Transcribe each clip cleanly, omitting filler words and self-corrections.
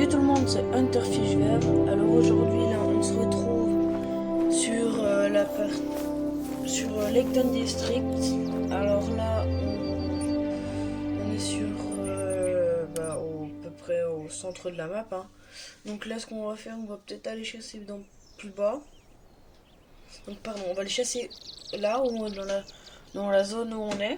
Salut tout le monde, c'est Hunterfish Vert. Alors aujourd'hui là on se retrouve sur sur Laketon District. Alors là on est sur à peu près au centre de la map, hein. Donc là ce qu'on va faire, on va peut-être aller chasser dans plus bas. Donc pardon, on va aller chasser là où dans la zone où on est.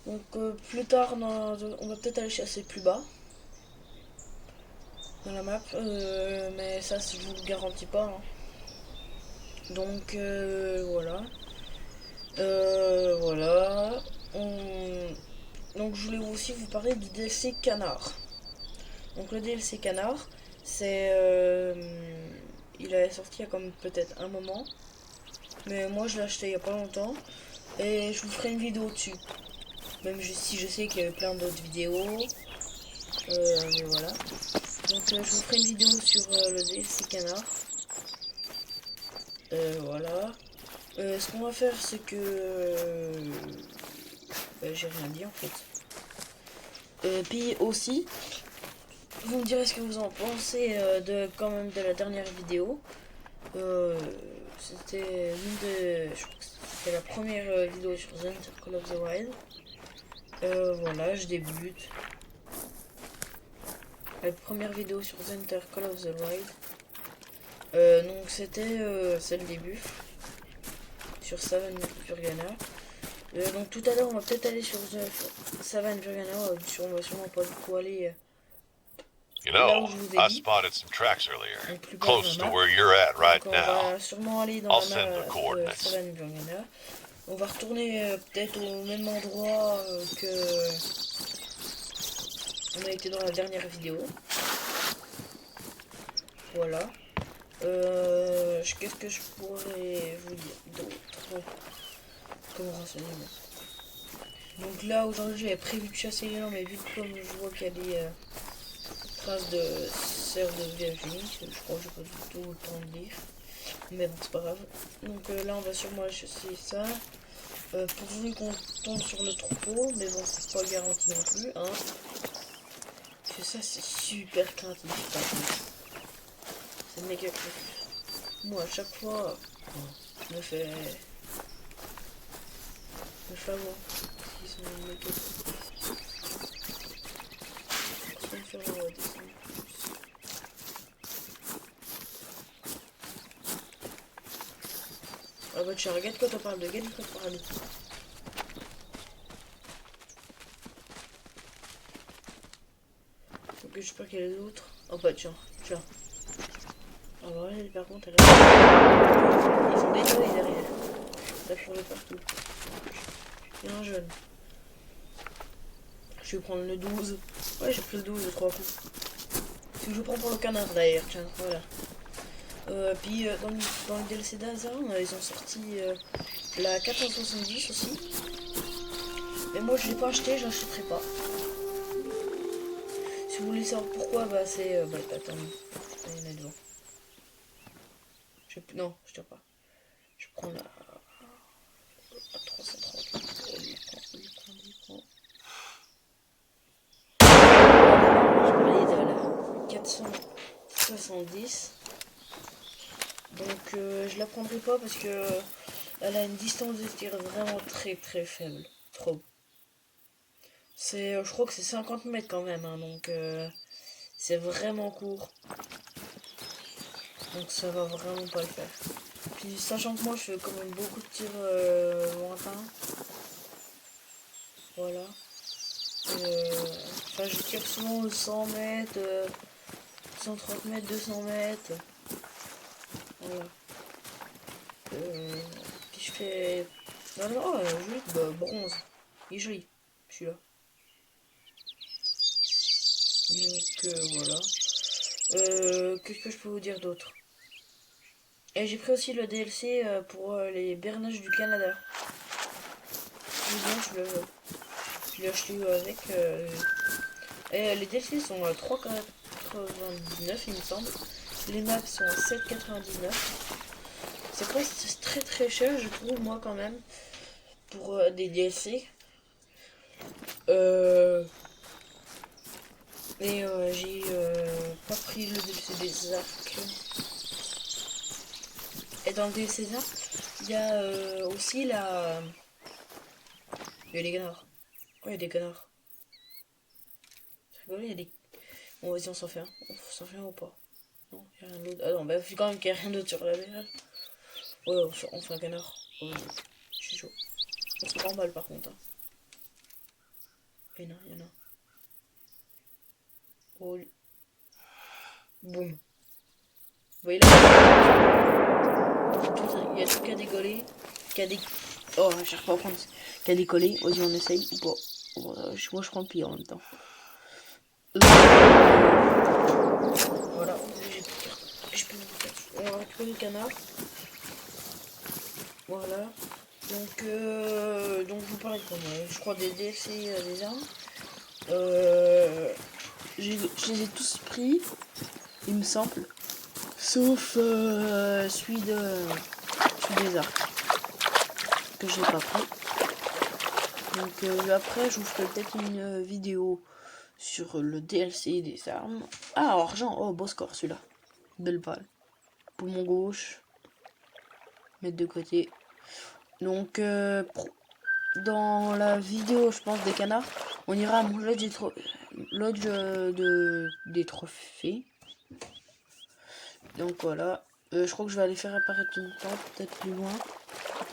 Donc plus tard on va peut-être aller chasser plus bas dans la map, mais ça je vous le garantis pas, hein. Donc voilà. Voilà. Donc je voulais aussi vous parler du DLC Canard. Donc le DLC Canard, c'est il est sorti il y a comme peut-être un moment, mais moi je l'ai acheté il y a pas longtemps et je vous ferai une vidéo dessus. Même si je sais qu'il y a plein d'autres vidéos, mais voilà. Donc je vous ferai une vidéo sur le DLC Canard. Voilà. Ce qu'on va faire, c'est que j'ai rien dit en fait. Puis aussi, vous me direz ce que vous en pensez quand même de la dernière vidéo. C'était je crois que c'était la première vidéo sur The Hunter Call of the Wild. Voilà, je débute. La première vidéo sur The Hunter Call of the Wild. Donc c'est le début sur Savannah Burgana. Donc tout à l'heure on va peut-être aller sur Savannah Burgana. On va sûrement pas du coup aller You là où know, je vous ai I dit. spotted some tracks earlier, Donc plus bas close dans to la map. where you're at right Donc on now. va sûrement aller dans I'll la send the map de coordinates. Savannah Burgana. On va retourner peut-être au même endroit que on a été dans la dernière vidéo. Voilà. Qu'est-ce que je pourrais vous dire d'autre comme renseignement? Donc là aujourd'hui j'avais prévu de chasser les gens, mais vu que comme je vois qu'il y a des traces de serre de Virginie, je crois que j'ai pas du tout le temps de lire. Mais bon c'est pas grave. Donc là on va sûrement aller chasser ça. Pourvu qu'on tombe sur le troupeau, mais bon c'est pas garanti non plus, hein. Parce que ça c'est super craintif par contre. C'est méga craintif. Moi à chaque fois, je me fais avoir. Ils sont méga craintifs. Je vais me faire descendre plus. Ah bah tiens, regarde quand on parle de Gallic, on parle de... Ok, j'espère qu'il y a les autres. Oh bah tiens. Ah bah ouais, par contre, elle a... Ils sont désolés derrière. Ça fourre de partout. Il y a un jeune. Je vais prendre le 12. Ouais, j'ai pris le 12 de 3 coups. Si je prends pour le canard d'ailleurs, tiens, voilà. Puis dans le DLC d'Aza, ils ont sorti la 470 aussi. Mais moi je l'ai pas acheté, je l'achèterai pas. Si vous voulez savoir pourquoi, bah c'est... attends, il y en a devant. Non, je tire pas. Je prends la 330. On lui prend. Je vais aller de la 470. Donc je la prendrai pas parce que elle a une distance de tir vraiment très très faible. Trop. Je crois que c'est 50 mètres quand même, hein, donc c'est vraiment court. Donc ça va vraiment pas le faire. Puis sachant que moi je fais quand même beaucoup de tirs lointains. Voilà. Enfin je tire souvent de 100 mètres, 130 mètres, 200 mètres. Voilà. Puis je fais... Non, joli, bronze. Il est joli, celui-là. Donc voilà. Qu'est-ce que je peux vous dire d'autre? Et j'ai pris aussi le DLC pour les bernages du Canada. Je l'ai acheté avec. Et les DLC sont à 3,99 il me semble. Les maps sont à 7,99. C'est très très cher, je trouve, moi quand même, pour des DLC. Et j'ai pas pris aussi le DLC des arcs. Et dans le DLC des arcs, il y a aussi la... Il y a des canards. Ouais, il y a des canards. C'est rigolo, il y a des... Bon, vas-y, on s'en fait un. On s'en fait un ou pas? Non, il n'y a rien d'autre. Ah non, bah, vu quand même qu'il n'y a rien d'autre sur la mer. Ouais, on fait un canard. Oh, je suis chaud. On se prend balle par contre. Hein. Et non, il y en a. Oh, boum. Vous voyez là? Il y a tout qui a décollé. Qui a des... Oh, je cherche pas à prendre. Qui a décollé. Vas-y, on essaye ou pas. Moi, je prends le pire en même temps. Voilà. Je peux on va récupérer le canard. Voilà. Donc je vous parlais de quoi, je crois des DLC des armes. Je les ai tous pris, il me semble. Sauf celui des arcs. Que je n'ai pas pris. Donc après je vous ferai peut-être une vidéo sur le DLC des armes. Ah, argent, oh beau score celui-là. Belle balle. Poumon gauche. Mettre de côté. Donc dans la vidéo je pense des canards, on ira à mon lodge des trophées. Donc voilà. Je crois que je vais aller faire apparaître une tente peut-être plus loin.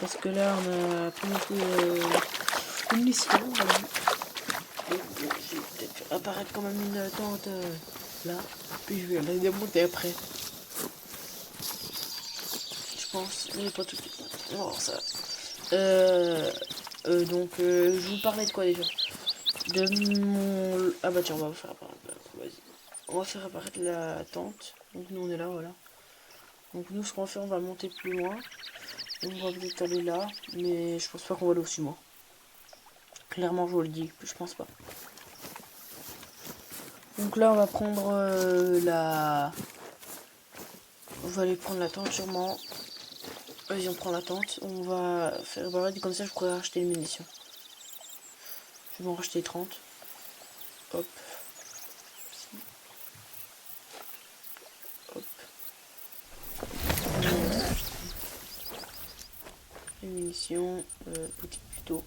Parce que là on a plus beaucoup de munitions. Voilà. Donc je vais peut-être faire apparaître quand même une tente là. Puis je vais la démonter après. Je pense. Mais pas tout de suite. On va voir ça. Donc je vous parlais de quoi déjà? De mon... Ah bah tiens, on va faire apparaître. Vas-y. On va faire apparaître la tente. Donc nous on est là, voilà. Donc nous ce qu'on va faire, on va monter plus loin. On va peut-être aller là. Mais je pense pas qu'on va aller aussi loin. Clairement je vous le dis, je pense pas. Donc là on va prendre la... On va aller prendre la tente sûrement. Vas-y on prend la tente. On va faire apparaître comme ça je pourrais racheter les munitions. Je vais en racheter 30. Hop. Hop. Les munitions, boutique plutôt.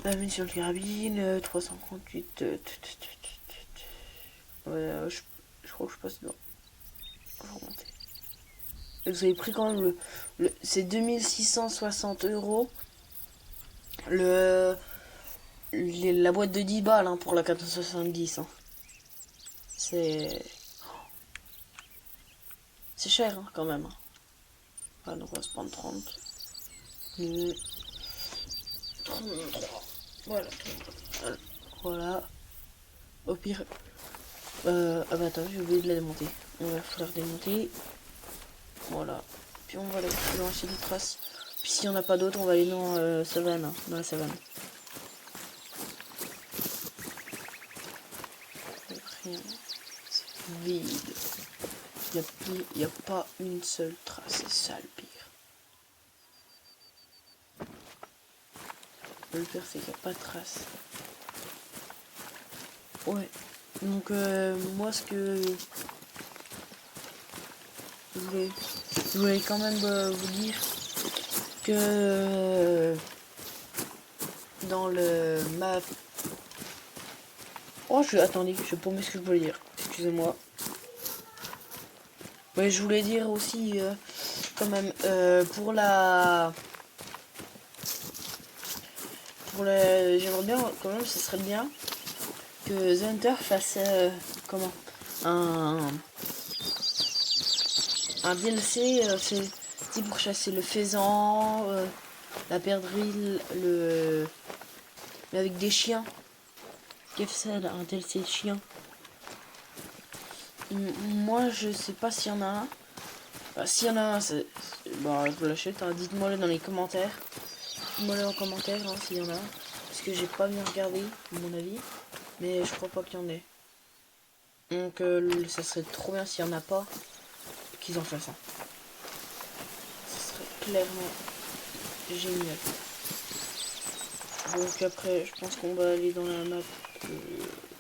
La munition de carabine, 338. Voilà, je crois que je passe dedans. Je vais remonter. Et vous avez pris quand même c'est 2660 €. La boîte de 10 balles hein, pour la 470. Hein. C'est cher hein, quand même. Ah, donc on va se prendre 30. 33. Voilà. Voilà. Au pire. Ah bah attends, j'ai oublié de la démonter. On va falloir démonter. Voilà. Puis on va aller lancer des traces. Puis s'il n'y en a pas d'autres, on va aller dans savane. Hein, dans la savane. Rien. C'est vide. Il n'y a pas une seule trace. C'est ça le pire. Le pire c'est qu'il n'y a pas de trace. Ouais. Donc moi ce que je voulais quand même vous dire que dans le map. Oh attendez, je sais pas ce que je voulais dire. Excusez-moi. Ouais, je voulais dire aussi quand même pour la j'aimerais bien quand même, ce serait bien que The Hunter fasse comment un DLC c'est pour chasser le faisan, la perdrix, mais avec des chiens. Qu'est-ce que c'est un DLC chien? Moi je sais pas s'il y en a un. Bah, s'il y en a un, bah, je l'achète, hein. Dites-moi le dans les commentaires. Dites-moi le en commentaire hein, s'il y en a un. Parce que j'ai pas bien regardé, à mon avis. Mais je crois pas qu'il y en ait. Donc ça serait trop bien s'il y en a pas. Qu'ils en fassent un. Ce serait clairement génial. Donc après, je pense qu'on va aller dans la map.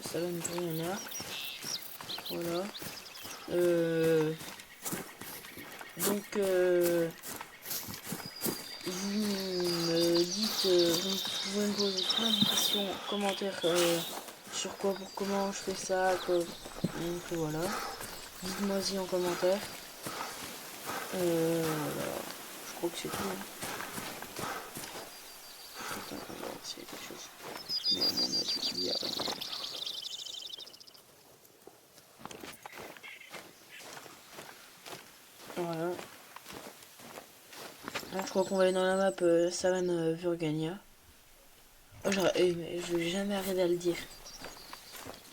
Ça va me rien là. Voilà. Donc vous me dites, vous pouvez me poser plein de questions, commentaires sur comment je fais ça, donc voilà. Dites-moi-y en commentaire. Voilà. Je crois que c'est tout. Hein. Attends, on va voir s'il y a quelque chose. Mais à mon avis, il y a rien. Voilà. Alors, je crois qu'on va aller dans la map Savane Burgania. Oh, mais je vais jamais arrêter à le dire.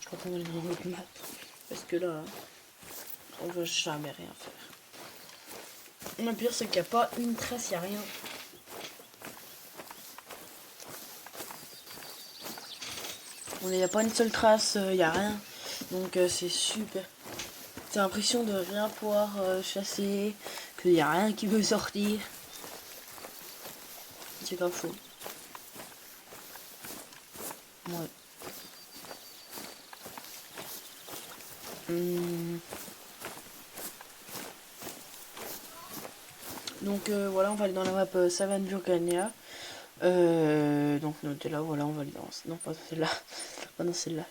Je crois qu'on va aller dans l'autre map. Parce que là, on va jamais rien faire. Le pire, c'est qu'il n'y a pas une trace, il n'y a rien. Il n'y a pas une seule trace, il n'y a rien. Donc c'est super. T'as l'impression de rien pouvoir chasser, qu'il n'y a rien qui veut sortir. C'est grave chaud. Ouais. Donc voilà, on va aller dans la map Savane Burgania. Donc notez là, voilà, on va aller dans... Non, pas celle-là. Pas dans celle-là.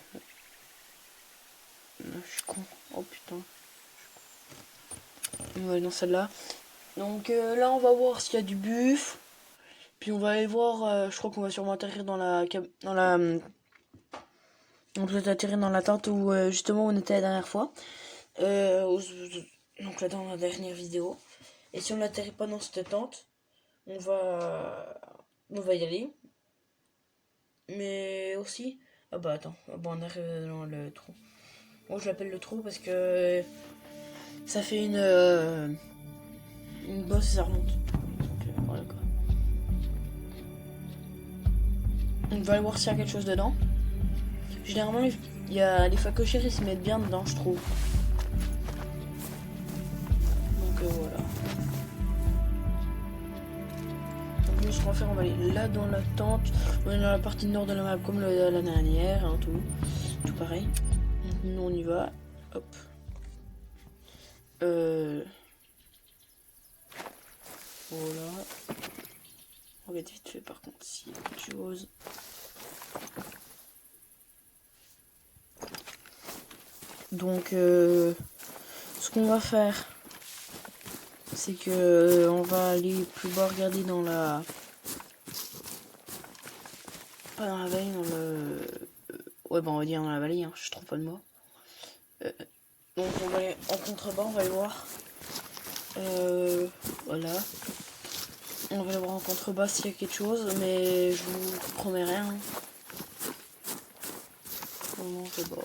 Je suis con. Oh putain. On va aller dans celle-là. Donc là, on va voir s'il y a du buff. Puis on va aller voir, je crois qu'on va sûrement atterrir dans la... on peut atterrir dans la tente où justement on était la dernière fois. Donc là dans la dernière vidéo. Et si on n'atterrit pas dans cette tente, on va y aller. Mais aussi... Ah bah attends, bon, on arrive dans le trou. Moi je l'appelle le trou parce que ça fait une bosse et ça remonte. Donc voilà quoi. On va aller voir s'il y a quelque chose dedans. Généralement il y a les facochères, ils se mettent bien dedans, je trouve. Donc voilà. Donc nous ce qu'on va faire, on va aller là dans la tente. On est dans la partie nord de la map comme la dernière, hein, tout pareil. Donc nous on y va. Hop. Voilà. Regarde vite fait par contre s'il y a quelque chose. Donc ce qu'on va faire, c'est que on va aller plus bas regarder dans la... Pas dans la vallée, dans le... Ouais bon on va dire dans la vallée, hein, je trouve pas de mot. Donc on va aller en contrebas, on va aller voir. Voilà. On va aller voir en contrebas s'il y a quelque chose, mais je vous promets rien. On fait bord.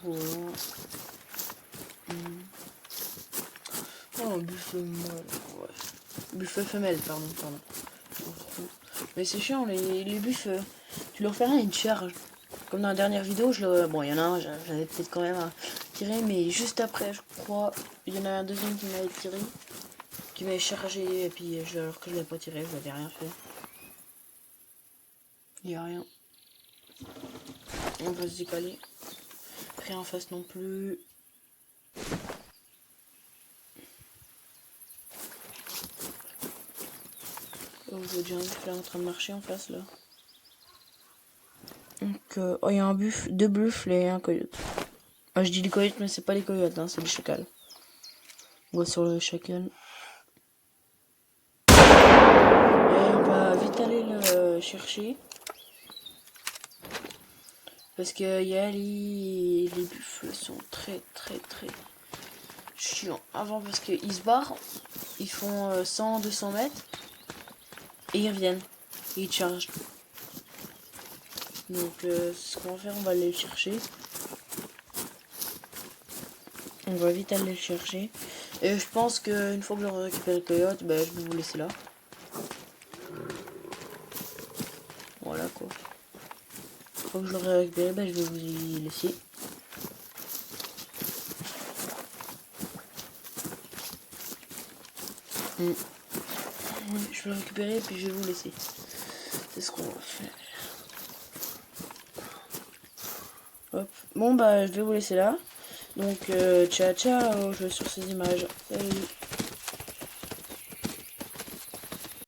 Voilà. Oh, un buffet mâle, ouais. Buffet femelle, pardon. Mais c'est chiant, les buffets. Tu leur fais rien, ils te chargent. Comme dans la dernière vidéo, bon, il y en a un, j'avais peut-être quand même tiré, mais juste après, je crois, il y en a un deuxième qui m'avait tiré, qui m'avait chargé, et puis alors que je l'avais pas tiré, je n'avais rien fait. Il n'y a rien. On va se décaler. Rien en face non plus. Oh, je vois déjà un buff là en train de marcher en face là. Donc, oh, il y a un buff, deux buffles et un coyote. Ah, je dis les coyotes, mais c'est pas les coyotes, hein, c'est les chacals. On va sur le chacal. Et on va vite aller le chercher. Parce que les buffles sont très chiants. Avant, parce qu'ils se barrent, ils font 100-200 mètres. Et ils reviennent. Et ils chargent. Donc ce qu'on va faire, on va aller le chercher. On va vite aller le chercher. Et je pense qu'une fois que j'aurai récupéré le coyote, bah, je vais vous laisser là. Voilà quoi. Une fois que je l'aurai récupéré, bah, je vais vous y laisser. Ouais, je vais le récupérer et puis je vais vous laisser. C'est ce qu'on va faire. Hop. Bon bah je vais vous laisser là. Donc ciao ciao, je vais sur ces images. Salut.